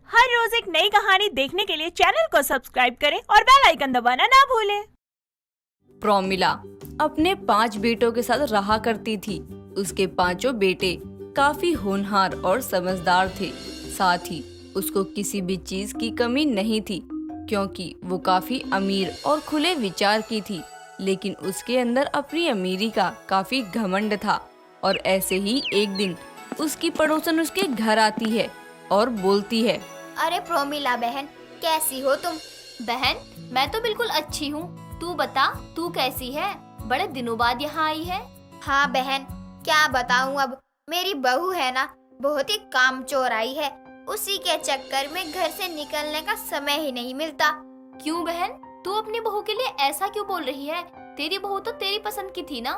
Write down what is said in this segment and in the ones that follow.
हर रोज एक नई कहानी देखने के लिए चैनल को सब्सक्राइब करें और बेल आइकन दबाना ना भूलें। प्रोमिला अपने 5 बेटों के साथ रहा करती थी। उसके 5 बेटे काफी होनहार और समझदार थे। साथ ही उसको किसी भी चीज की कमी नहीं थी, क्योंकि वो काफी अमीर और खुले विचार की थी। लेकिन उसके अंदर अपनी अमीरी का काफी घमंड था। और ऐसे ही एक दिन उसकी पड़ोसन उसके घर आती है और बोलती है, अरे प्रोमिला बहन, कैसी हो तुम? बहन, मैं तो बिल्कुल अच्छी हूँ। तू बता, तू कैसी है? बड़े दिनों बाद यहाँ आई है। हाँ बहन, क्या बताऊँ अब। मेरी बहू है ना, बहुत ही कामचोर आई है। उसी के चक्कर में घर से निकलने का समय ही नहीं मिलता। क्यों बहन, तू अपनी बहू के लिए ऐसा क्यों बोल रही है? तेरी बहू तो तेरी पसंद की थी ना।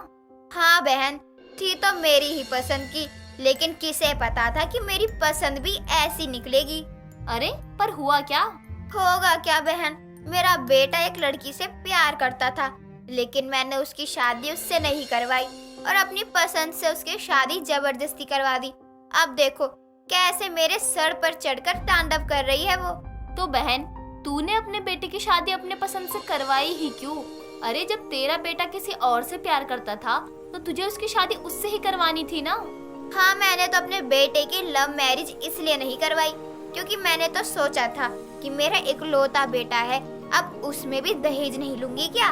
हाँ बहन, थी तो मेरी ही पसंद की, लेकिन किसे पता था कि मेरी पसंद भी ऐसी निकलेगी। अरे पर हुआ क्या? होगा क्या बहन, मेरा बेटा एक लड़की से प्यार करता था, लेकिन मैंने उसकी शादी उससे नहीं करवाई और अपनी पसंद से उसकी शादी जबरदस्ती करवा दी। अब देखो कैसे मेरे सर पर चढ़कर तांडव कर रही है वो। तो बहन, तूने अपने बेटे की शादी अपने पसंद से करवाई ही क्यों? अरे जब तेरा बेटा किसी और से प्यार करता था तो तुझे उसकी शादी उससे ही करवानी थी ना। हाँ, मैंने तो अपने बेटे की लव मैरिज इसलिए नहीं करवाई क्योंकि मैंने तो सोचा था कि मेरा इकलौता बेटा है, अब उसमें भी दहेज नहीं लूंगी क्या।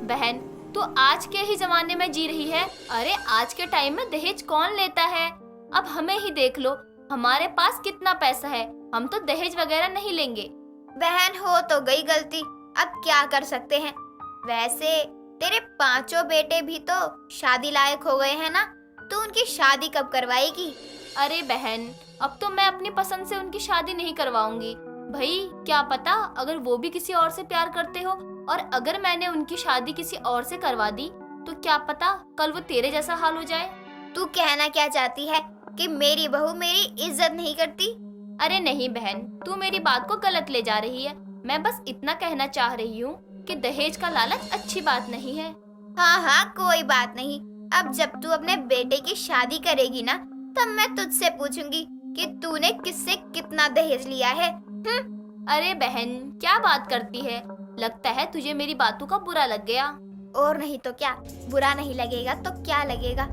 बहन, तू आज के ही जमाने में जी रही है। अरे आज के टाइम में दहेज कौन लेता है? अब हमें ही देख लो, हमारे पास कितना पैसा है, हम तो दहेज वगैरह नहीं लेंगे। बहन, हो तो गई गलती, अब क्या कर सकते हैं। वैसे तेरे 5 बेटे भी तो शादी लायक हो गए हैं ना, तो उनकी शादी कब करवाएगी? अरे बहन, अब तो मैं अपनी पसंद से उनकी शादी नहीं करवाऊंगी। भाई क्या पता, अगर वो भी किसी और से प्यार करते हो और अगर मैंने उनकी शादी किसी और से करवा दी तो क्या पता कल वो तेरे जैसा हाल हो जाए। तू कहना क्या चाहती है कि मेरी बहू मेरी इज्जत नहीं करती? अरे नहीं बहन, तू मेरी बात को गलत ले जा रही है। मैं बस इतना कहना चाह रही हूँ कि दहेज का लालच अच्छी बात नहीं है। हाँ हाँ, कोई बात नहीं। अब जब तू अपने बेटे की शादी करेगी ना, तब मैं तुझसे पूछूंगी कि तूने किससे कितना दहेज लिया है। अरे बहन, क्या बात करती है? लगता है तुझे मेरी बातों का बुरा लग गया। और नहीं तो क्या, बुरा नहीं लगेगा तो क्या लगेगा।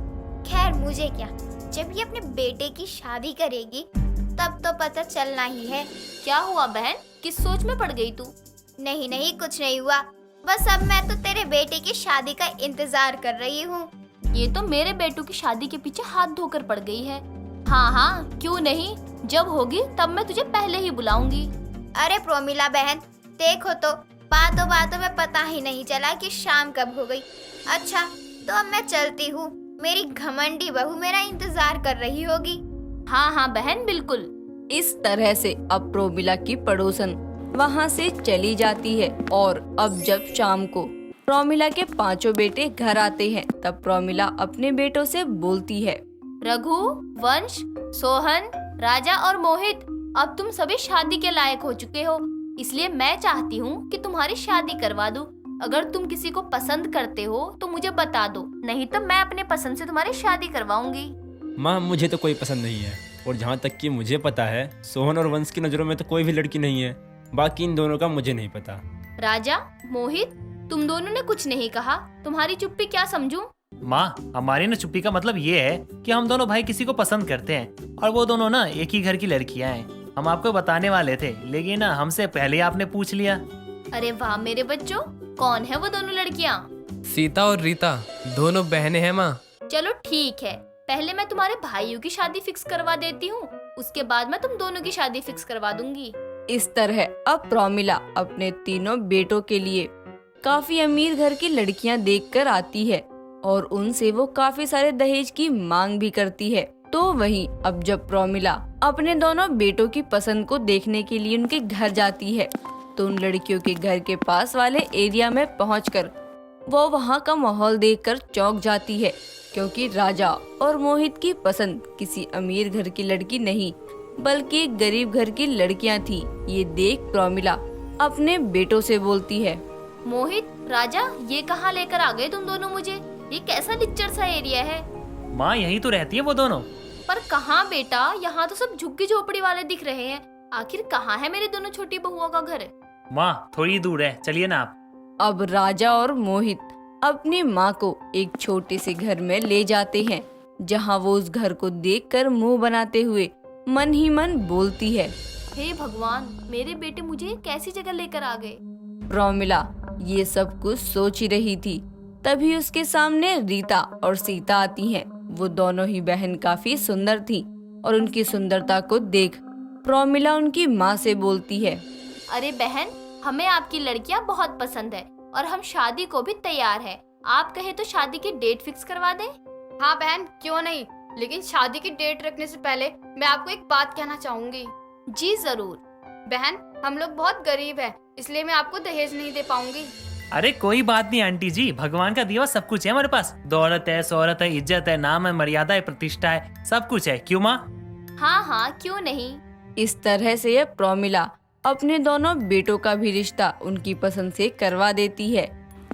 खैर मुझे क्या, जब ये अपने बेटे की शादी करेगी तब तो पता चलना ही है। क्या हुआ बहन, किस सोच में पड़ गई तू? नहीं नहीं, कुछ नहीं हुआ। बस अब मैं तो तेरे बेटे की शादी का इंतजार कर रही हूँ। ये तो मेरे बेटों की शादी के पीछे हाथ धोकर पड़ गई है। हाँ हाँ, क्यों नहीं, जब होगी तब मैं तुझे पहले ही बुलाऊंगी। अरे प्रोमिला बहन, देखो तो बातों बातों में पता ही नहीं चला कि शाम कब हो गई। अच्छा तो अब मैं चलती हूँ, मेरी घमंडी बहू मेरा इंतजार कर रही होगी। हाँ हाँ बहन, बिल्कुल। इस तरह से अब प्रोमिला की पड़ोसन वहाँ से चली जाती है। और अब जब शाम को प्रोमिला के 5 बेटे घर आते हैं, तब प्रोमिला अपने बेटों से बोलती है, रघु, वंश, सोहन, राजा और मोहित, अब तुम सभी शादी के लायक हो चुके हो, इसलिए मैं चाहती हूँ कि तुम्हारी शादी करवा दूं। अगर तुम किसी को पसंद करते हो तो मुझे बता दो, नहीं तो मैं अपने पसंद से तुम्हारी शादी करवाऊंगी। माँ, मुझे तो कोई पसंद नहीं है, और जहाँ तक कि मुझे पता है सोहन और वंश की नज़रों में तो कोई भी लड़की नहीं है। बाकी इन दोनों का मुझे नहीं पता। राजा, मोहित, तुम दोनों ने कुछ नहीं कहा, तुम्हारी चुप्पी क्या समझूं? माँ, हमारी ना चुप्पी का मतलब ये है कि हम दोनों भाई किसी को पसंद करते हैं और वो दोनों ना एक ही घर की लड़कियां हैं। हम आपको बताने वाले थे, लेकिन ना हमसे पहले आपने पूछ लिया। अरे वाह मेरे बच्चों, कौन है वो दोनों लड़कियाँ? सीता और रीता, दोनों बहनें हैं माँ। चलो ठीक है, पहले मैं तुम्हारे भाइयों की शादी फिक्स करवा देती हूँ, उसके बाद मैं तुम दोनों की शादी फिक्स करवा दूंगी। इस तरह अब प्रोमिला अपने तीनों बेटों के लिए काफी अमीर घर की लड़कियां देखकर आती है और उनसे वो काफी सारे दहेज की मांग भी करती है। तो वहीं अब जब प्रोमिला अपने दोनों बेटों की पसंद को देखने के लिए उनके घर जाती है, तो उन लड़कियों के घर के पास वाले एरिया में पहुंचकर वो वहां का माहौल देखकर चौंक जाती है, क्योंकि राजा और मोहित की पसंद किसी अमीर घर की लड़की नहीं बल्कि एक गरीब घर की लड़कियां थी। ये देख प्रोमिला अपने बेटों से बोलती है, मोहित, राजा, ये कहाँ लेकर आ गए तुम दोनों मुझे? ये कैसा लिच्चर सा एरिया है? माँ, यही तो रहती है वो दोनों। पर कहाँ बेटा, यहाँ तो सब झुग्गी झोपड़ी वाले दिख रहे हैं। आखिर कहाँ है मेरे दोनों छोटी बहुओं का घर? माँ थोड़ी दूर है, चलिए ना आप। अब राजा और मोहित अपनी माँ को एक छोटे से घर में ले जाते हैं, जहाँ वो उस घर को देखकर मुंह बनाते हुए मन ही मन बोलती है, हे भगवान, मेरे बेटे मुझे कैसी जगह लेकर आ गए। प्रोमिला ये सब कुछ सोच ही रही थी, तभी उसके सामने रीता और सीता आती हैं। वो दोनों ही बहन काफी सुंदर थी और उनकी सुंदरता को देख प्रोमिला उनकी माँ से बोलती है, अरे बहन, हमें आपकी लड़कियां बहुत पसंद है और हम शादी को भी तैयार है। आप कहे तो शादी की डेट फिक्स करवा दें। हाँ बहन, क्यों नहीं, लेकिन शादी की डेट रखने से पहले मैं आपको एक बात कहना चाहूंगी। जी जरूर। बहन, हम लोग बहुत गरीब हैं, इसलिए मैं आपको दहेज नहीं दे पाऊंगी। अरे कोई बात नहीं आंटी जी, भगवान का दिया हुआ सब कुछ है हमारे पास। दौलत है, शोहरत है, इज्जत है, नाम है, मर्यादा है, प्रतिष्ठा है, सब कुछ है। क्यों माँ? हाँ हाँ, क्यों नहीं। इस तरह से यह प्रोमिला अपने दोनों बेटों का भी रिश्ता उनकी पसंद से करवा देती है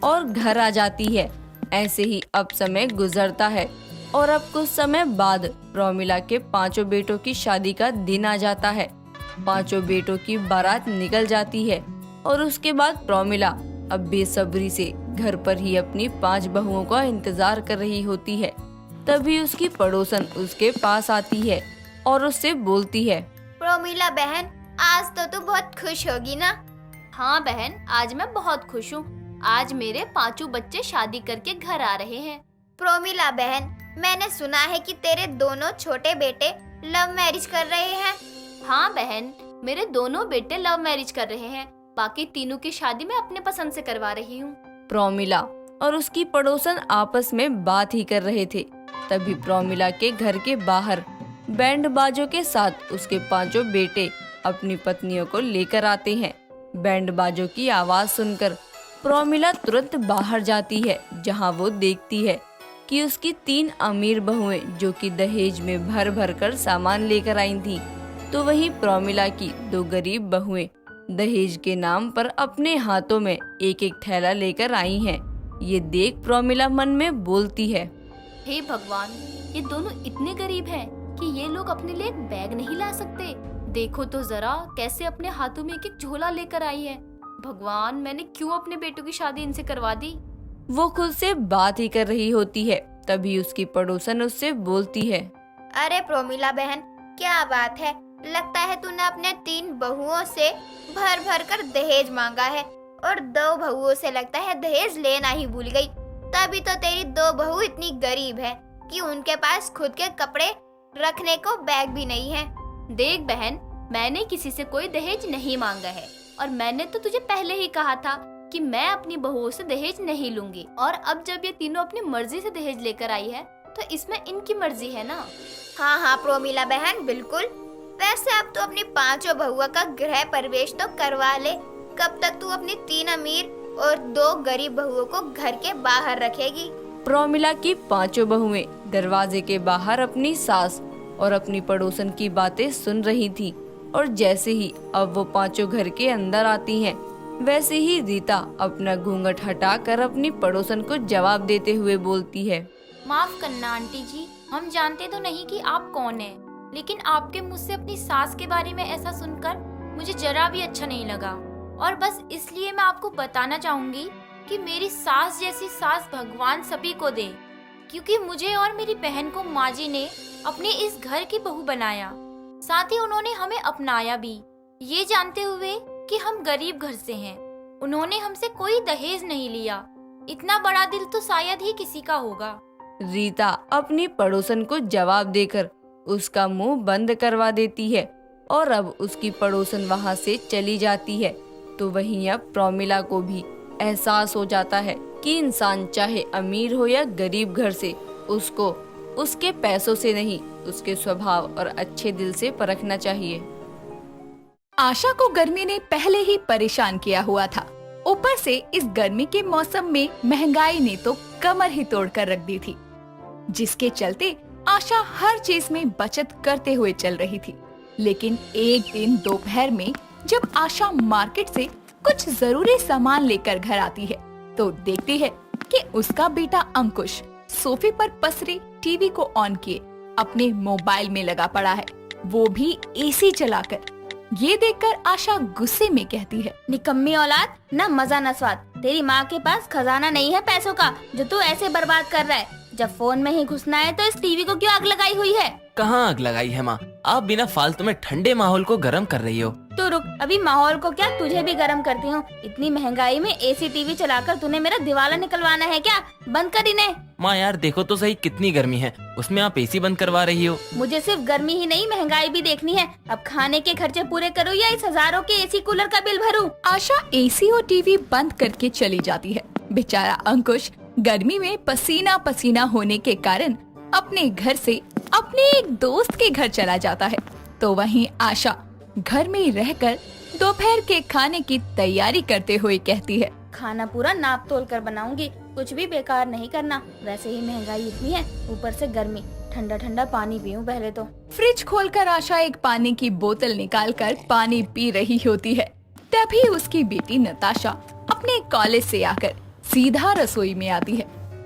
और घर आ जाती है। ऐसे ही अब समय गुजरता है और अब कुछ समय बाद प्रोमिला के 5 बेटों की शादी का दिन आ जाता है। 5 बेटों की बारात निकल जाती है और उसके बाद प्रोमिला अब बेसब्री से घर पर ही अपनी 5 बहुओं का इंतजार कर रही होती है। तभी उसकी पड़ोसन उसके पास आती है और उससे बोलती है, प्रोमिला बहन, आज तो तू बहुत खुश होगी ना? हाँ बहन, आज मैं बहुत खुश हूँ। आज मेरे 5 बच्चे शादी करके घर आ रहे हैं। प्रोमिला बहन, मैंने सुना है कि तेरे दोनों छोटे बेटे लव मैरिज कर रहे हैं। हाँ बहन, मेरे दोनों बेटे लव मैरिज कर रहे हैं। बाकी तीनों की शादी मैं अपने पसंद से करवा रही हूँ। प्रोमिला और उसकी पड़ोसन आपस में बात ही कर रहे थे। तभी प्रोमिला के घर के बाहर बैंड बाजों के साथ उसके 5 बेटे अपनी पत्नियों को लेकर आते हैं। बैंड बाजों की आवाज सुनकर प्रोमिला तुरंत बाहर जाती है, जहां वो देखती है कि उसकी 3 अमीर बहुएं जो कि दहेज में भर भर कर सामान लेकर आई थी, तो वहीं प्रोमिला की 2 गरीब बहुएं दहेज के नाम पर अपने हाथों में एक एक थैला लेकर आई हैं। ये देख प्रोमिला मन में बोलती है, हे भगवान, ये दोनों इतने गरीब हैं कि ये लोग अपने लिए एक बैग नहीं ला सकते। देखो तो जरा कैसे अपने हाथों में एक एक झोला लेकर आई है। भगवान, मैंने क्यों अपने बेटों की शादी इनसे करवा दी। वो खुद से बात ही कर रही होती है। तभी उसकी पड़ोसन उससे बोलती है, अरे प्रोमिला बहन, क्या बात है, लगता है तूने अपने 3 बहुओं से भर भर कर दहेज मांगा है और 2 बहुओं से लगता है दहेज लेना ही भूल गई। तभी तो तेरी 2 बहू इतनी गरीब है कि उनके पास खुद के कपड़े रखने को बैग भी नहीं है। देख बहन, मैंने किसी से कोई दहेज नहीं मांगा है और मैंने तो तुझे पहले ही कहा था कि मैं अपनी बहुओं से दहेज नहीं लूंगी। और अब जब ये तीनों अपनी मर्जी से दहेज लेकर आई है तो इसमें इनकी मर्जी है ना। हाँ हाँ प्रोमिला बहन, बिल्कुल। वैसे अब तू अपनी 5 बहुओं का गृह प्रवेश तो करवा ले। कब तक तू अपनी 3 अमीर और 2 गरीब बहुओं को घर के बाहर रखेगी? प्रोमिला की 5 बहुएं दरवाजे के बाहर अपनी सास और अपनी पड़ोसन की बातें सुन रही थी और जैसे ही अब वो 5 घर के अंदर आती हैं, वैसे ही रीता अपना घूंघट हटाकर अपनी पड़ोसन को जवाब देते हुए बोलती है, माफ करना आंटी जी, हम जानते तो नहीं कि आप कौन हैं, लेकिन आपके मुझ से अपनी सास के बारे में ऐसा सुनकर मुझे जरा भी अच्छा नहीं लगा। और बस इसलिए मैं आपको बताना चाहूंगी कि मेरी सास जैसी सास भगवान सभी को दे, क्योंकि मुझे और मेरी बहन को माँ जी ने अपने इस घर की बहू बनाया। साथ ही उन्होंने हमें अपनाया भी, ये जानते हुए कि हम गरीब घर से हैं। उन्होंने हमसे कोई दहेज नहीं लिया। इतना बड़ा दिल तो शायद ही किसी का होगा। रीता अपनी पड़ोसन को जवाब देकर उसका मुंह बंद करवा देती है और अब उसकी पड़ोसन वहां से चली जाती है। तो वहीं अब प्रोमिला को भी एहसास हो जाता है कि इंसान चाहे अमीर हो या गरीब घर से, उसको उसके पैसों से नहीं, उसके स्वभाव और अच्छे दिल से परखना चाहिए। आशा को गर्मी ने पहले ही परेशान किया हुआ था। ऊपर से इस गर्मी के मौसम में महंगाई ने तो कमर ही तोड़कर रख दी थी, जिसके चलते आशा हर चीज में बचत करते हुए चल रही थी। लेकिन एक दिन दोपहर में जब आशा मार्केट से कुछ जरूरी सामान लेकर घर आती है, तो देखती है कि उसका बेटा अंकुश सोफे पर पसरे टीवी को ऑन किए अपने मोबाइल में लगा पड़ा है, वो भी एसी चलाकर। ये देखकर आशा गुस्से में कहती है, निकम्मी औलाद, ना मजा न स्वाद। तेरी माँ के पास खजाना नहीं है पैसों का जो तू ऐसे बर्बाद कर रहा है। जब फोन में ही घुसना है तो इस टीवी को क्यों आग लगाई हुई है? कहाँ आग लगाई है माँ, आप बिना फालतू में ठंडे माहौल को गर्म कर रही हो। तू रुक, अभी माहौल को क्या तुझे भी गर्म करती हूँ। इतनी महंगाई में एसी टीवी चलाकर तूने मेरा दिवाला निकलवाना है क्या? बंद कर इन्हें। माँ यार देखो तो सही कितनी गर्मी है, उसमें आप एसी बंद करवा रही हो। मुझे सिर्फ गर्मी ही नहीं महंगाई भी देखनी है। अब खाने के खर्चे पूरे करूँ या इस हजारों के एसी कूलर का बिल भरूं? आशा एसी और टीवी बंद करके चली जाती है। बेचारा अंकुश गर्मी में पसीना पसीना होने के कारण अपने घर से अपने एक दोस्त के घर चला जाता है। तो वहीं आशा घर में रहकर दोपहर के खाने की तैयारी करते हुए कहती है, खाना पूरा नाप तोल कर बनाऊंगी, कुछ भी बेकार नहीं करना। वैसे ही महंगाई इतनी है, ऊपर से गर्मी, ठंडा ठंडा पानी पीऊं पहले तो। फ्रिज खोलकर आशा एक पानी की बोतल निकालकर पानी पी रही होती है। तभी उसकी बेटी नताशा अपने कॉलेज से आकर सीधा रसोई में आती है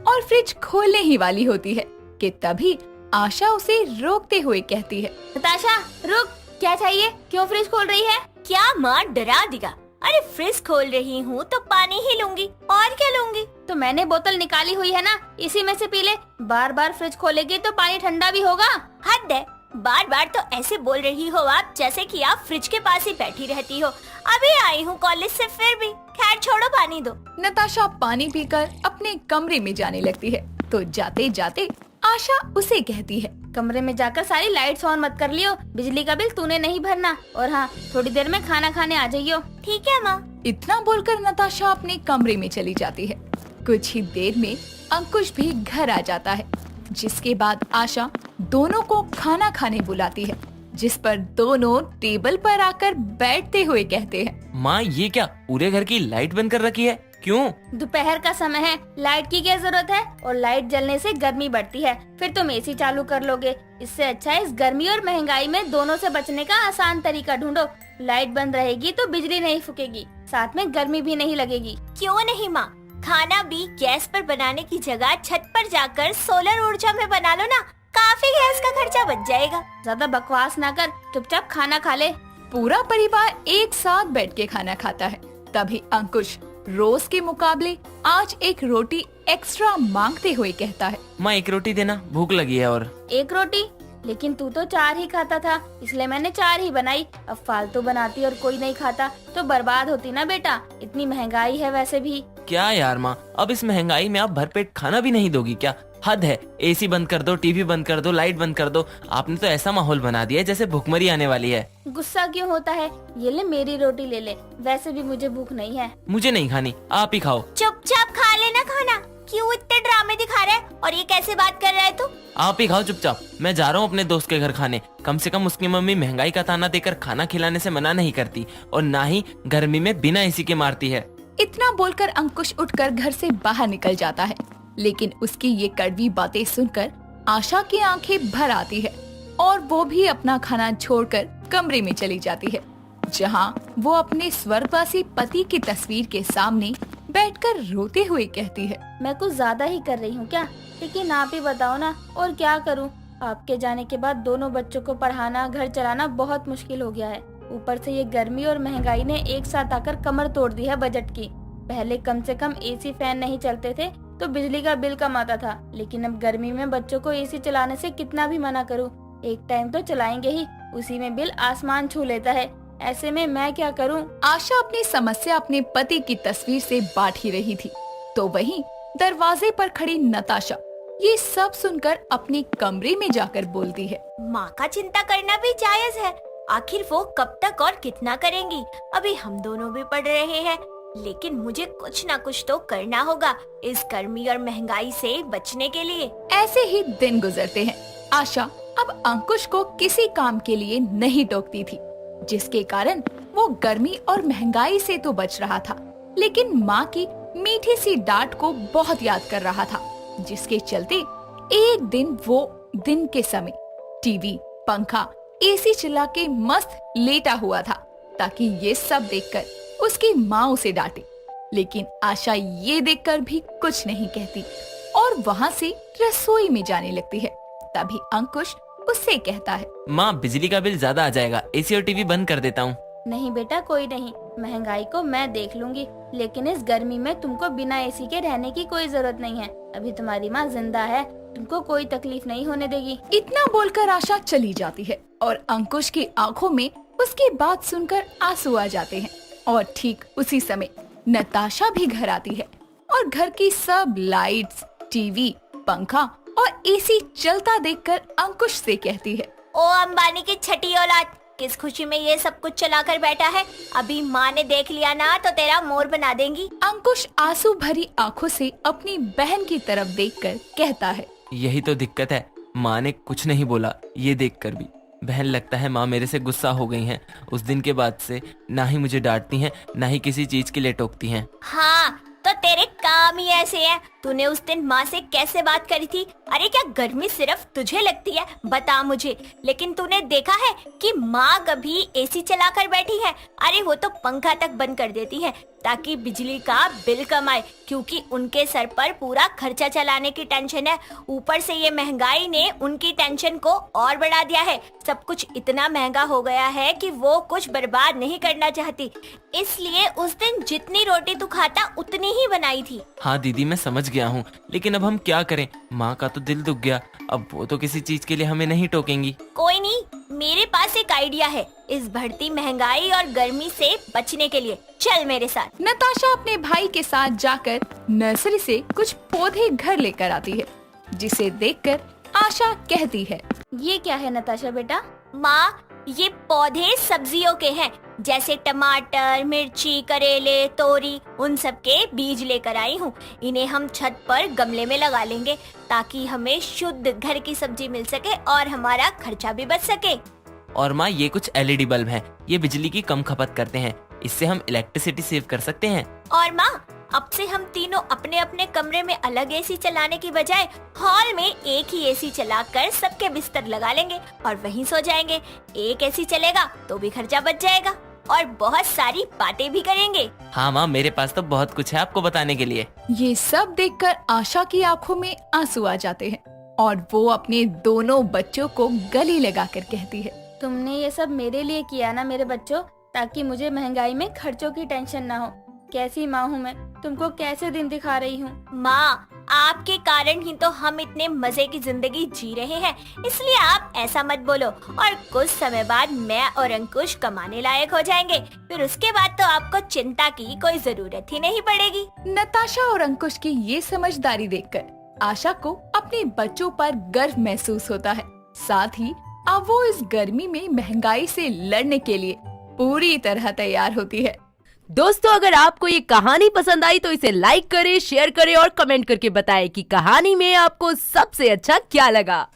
और फ्रिज खोलने ही वाली होती है कि तभी आशा उसे रोकते हुए कहती है, नताशा रुक, क्या चाहिए? क्यों फ्रिज खोल रही है? क्या माँ डरा देगा? अरे फ्रिज खोल रही हूँ तो पानी ही लूंगी, और क्या लूंगी? तो मैंने बोतल निकाली हुई है ना, इसी में से पी ले। बार बार फ्रिज खोलेगी तो पानी ठंडा भी होगा। हद है, बार बार तो ऐसे बोल रही हो आप जैसे कि आप फ्रिज के पास ही बैठी रहती हो। अभी आई हूँ कॉलेज से, फिर भी खैर छोड़ो, पानी दो। नताशा पानी पीकर अपने कमरे में जाने लगती है। तो जाते जाते आशा उसे कहती है, कमरे में जाकर सारी लाइट्स ऑन मत कर लियो, बिजली का बिल तूने नहीं भरना। और हाँ, थोड़ी देर में खाना खाने आ जाइयो। ठीक है माँ। इतना बोलकर नताशा अपने कमरे में चली जाती है। कुछ ही देर में अंकुश भी घर आ जाता है, जिसके बाद आशा दोनों को खाना खाने बुलाती है, जिस पर दोनों टेबल पर आकर बैठते हुए कहते हैं, माँ ये क्या पूरे घर की लाइट बंद कर रखी है, क्यों? दोपहर का समय है, लाइट की क्या जरूरत है? और लाइट जलने से गर्मी बढ़ती है, फिर तुम एसी चालू कर लोगे। इससे अच्छा है इस गर्मी और महंगाई में दोनों से बचने का आसान तरीका ढूंढो। लाइट बंद रहेगी तो बिजली नहीं फूकेगी, साथ में गर्मी भी नहीं लगेगी। क्यों नहीं माँ, खाना भी गैस पर बनाने की जगह छत पर जाकर सोलर ऊर्जा में बना लो ना, काफी गैस का खर्चा बच जाएगा। ज्यादा बकवास ना कर, चुपचाप खाना खा ले। पूरा परिवार एक साथ बैठ के खाना खाता है। तभी अंकुश रोज के मुकाबले आज एक रोटी एक्स्ट्रा मांगते हुए कहता है, माँ एक रोटी देना, भूख लगी है। और एक रोटी? लेकिन तू तो 4 ही खाता था, इसलिए मैंने 4 ही बनाई। अब फालतू बनाती और कोई नहीं खाता तो बर्बाद होती ना बेटा। इतनी महंगाई है वैसे भी। क्या यार माँ, अब इस महंगाई में आप भरपेट खाना भी नहीं दोगी क्या? हद है, एसी बंद कर दो, टीवी बंद कर दो, लाइट बंद कर दो। आपने तो ऐसा माहौल बना दिया है जैसे भूखमरी आने वाली है। गुस्सा क्यों होता है? ये ले मेरी रोटी ले ले, वैसे भी मुझे भूख नहीं है। मुझे नहीं खानी, आप ही खाओ। चुपचाप खा लेना खाना, क्यों इतने ड्रामे दिखा रहा है? और ये कैसे बात कर रहा है तू? आप ही खाओ चुपचाप, मैं जा रहा हूँ अपने दोस्त के घर खाने। कम से कम उसकी मम्मी महंगाई का ताना देकर खाना खिलाने से मना नहीं करती, और ना ही गर्मी में बिना एसी के मारती है। इतना बोलकर अंकुश उठकर घर से बाहर निकल जाता है। लेकिन उसकी ये कड़वी बातें सुनकर आशा की आंखें भर आती है और वो भी अपना खाना छोड़कर कमरे में चली जाती है, जहां वो अपने स्वर्गवासी पति की तस्वीर के सामने बैठकर रोते हुए कहती है, मैं कुछ ज्यादा ही कर रही हूँ क्या? लेकिन आप ही बताओ ना, और क्या करूँ? आपके जाने के बाद दोनों बच्चों को पढ़ाना, घर चलाना बहुत मुश्किल हो गया है। ऊपर से ये गर्मी और महंगाई ने एक साथ आकर कमर तोड़ दी है बजट की। पहले कम से कम एसी फैन नहीं चलते थे तो बिजली का बिल कम आता था, लेकिन अब गर्मी में बच्चों को एसी चलाने से कितना भी मना करूं, एक टाइम तो चलाएंगे ही, उसी में बिल आसमान छू लेता है। ऐसे में मैं क्या करूं? आशा अपनी समस्या अपने पति की तस्वीर से बांट ही रही थी। तो वहीं दरवाजे पर खड़ी नताशा ये सब सुनकर अपने कमरे में जाकर बोलती है, माँ का चिंता करना भी जायज है, आखिर वो कब तक और कितना करेंगी? अभी हम दोनों भी पढ़ रहे हैं, लेकिन मुझे कुछ ना कुछ तो करना होगा इस गर्मी और महंगाई से बचने के लिए। ऐसे ही दिन गुजरते हैं। आशा अब अंकुश को किसी काम के लिए नहीं टोकती थी, जिसके कारण वो गर्मी और महंगाई से तो बच रहा था, लेकिन माँ की मीठी सी डांट को बहुत याद कर रहा था, जिसके चलते एक दिन वो दिन के समय टीवी, पंखा, एसी चला के मस्त लेटा हुआ था, ताकि ये सब देखकर उसकी माँ उसे डांटे। लेकिन आशा ये देखकर भी कुछ नहीं कहती और वहाँ से रसोई में जाने लगती है। तभी अंकुश उससे कहता है। माँ, बिजली का बिल ज्यादा आ जाएगा, एसी और टीवी बंद कर देता हूँ। नहीं बेटा, कोई नहीं, महंगाई को मैं देख लूंगी। लेकिन इस गर्मी में तुमको बिना एसी के रहने की कोई जरूरत नहीं है। अभी तुम्हारी माँ जिंदा है, तुमको कोई तकलीफ नहीं होने देगी। इतना बोलकर आशा चली जाती है और अंकुश की आंखों में उसकी बात सुनकर आंसू आ जाते हैं। और ठीक उसी समय नताशा भी घर आती है और घर की सब लाइट्स, टीवी, पंखा और एसी चलता देखकर अंकुश से कहती है, ओ अंबानी की छठी औलाद, किस खुशी में ये सब कुछ चला कर बैठा है? अभी माँ ने देख लिया ना तो तेरा मोर बना देंगी। अंकुश आंसू भरी आंखों से अपनी बहन की तरफ देखकर कहता है, यही तो दिक्कत है, माँ ने कुछ नहीं बोला। ये देखकर भी बहन, लगता है माँ मेरे से गुस्सा हो गई हैं। उस दिन के बाद से ना ही मुझे डांटती हैं, ना ही किसी चीज के लिए टोकती हैं। हाँ, तो तेरे काम ही ऐसे हैं। तूने उस दिन माँ से कैसे बात करी थी? अरे क्या गर्मी सिर्फ तुझे लगती है? बता मुझे। लेकिन तूने देखा है कि माँ कभी एसी चला कर बैठी है? अरे वो तो पंखा तक बंद कर देती है ताकि बिजली का बिल कम आए, क्योंकि उनके सर पर पूरा खर्चा चलाने की टेंशन है। ऊपर से ये महंगाई ने उनकी टेंशन को और बढ़ा दिया है। सब कुछ इतना महंगा हो गया है कि वो कुछ बर्बाद नहीं करना चाहती, इसलिए उस दिन जितनी रोटी तू खाता उतनी ही बनाई थी। हाँ दीदी, मैं समझ गया हूँ, लेकिन अब हम क्या करें? माँ का तो दिल दुख गया, अब वो तो किसी चीज के लिए हमें नहीं टोकेंगी। कोई नहीं, मेरे पास एक आइडिया है इस बढ़ती महंगाई और गर्मी से बचने के लिए। चल मेरे साथ। नताशा अपने भाई के साथ जाकर नर्सरी से कुछ पौधे घर लेकर आती है, जिसे देखकर आशा कहती है, ये क्या है नताशा बेटा? माँ, ये पौधे सब्जियों के हैं, जैसे टमाटर, मिर्ची, करेले, तोरी, उन सब के बीज लेकर आई हूँ। इन्हें हम छत पर गमले में लगा लेंगे ताकि हमें शुद्ध घर की सब्जी मिल सके और हमारा खर्चा भी बच सके। और माँ, ये कुछ LED बल्ब हैं, ये बिजली की कम खपत करते हैं, इससे हम इलेक्ट्रिसिटी सेव कर सकते हैं। और माँ, अब से हम तीनों अपने अपने कमरे में अलग एसी चलाने की बजाय हॉल में एक ही एसी चलाकर सबके बिस्तर लगा लेंगे और वहीं सो जाएंगे। एक एसी चलेगा तो भी खर्चा बच जाएगा और बहुत सारी बातें भी करेंगे। हाँ माँ, मेरे पास तो बहुत कुछ है आपको बताने के लिए। ये सब देखकर आशा की आंखों में आंसू आ जाते हैं और वो अपने दोनों बच्चों को गले लगाकर कहती है, तुमने ये सब मेरे लिए किया ना मेरे बच्चों, ताकि मुझे महंगाई में खर्चों की टेंशन ना हो। कैसी माँ हूँ मैं, तुमको कैसे दिन दिखा रही हूँ। माँ, आपके कारण ही तो हम इतने मजे की जिंदगी जी रहे हैं, इसलिए आप ऐसा मत बोलो। और कुछ समय बाद मैं और अंकुश कमाने लायक हो जाएंगे, फिर उसके बाद तो आपको चिंता की कोई जरूरत ही नहीं पड़ेगी। नताशा और अंकुश की ये समझदारी देखकर आशा को अपने बच्चों पर गर्व महसूस होता है। साथ ही अब वो इस गर्मी में महंगाई से लड़ने के लिए पूरी तरह तैयार होती है। दोस्तों, अगर आपको ये कहानी पसंद आई तो इसे लाइक करें, शेयर करें और कमेंट करके बताएं कि कहानी में आपको सबसे अच्छा क्या लगा।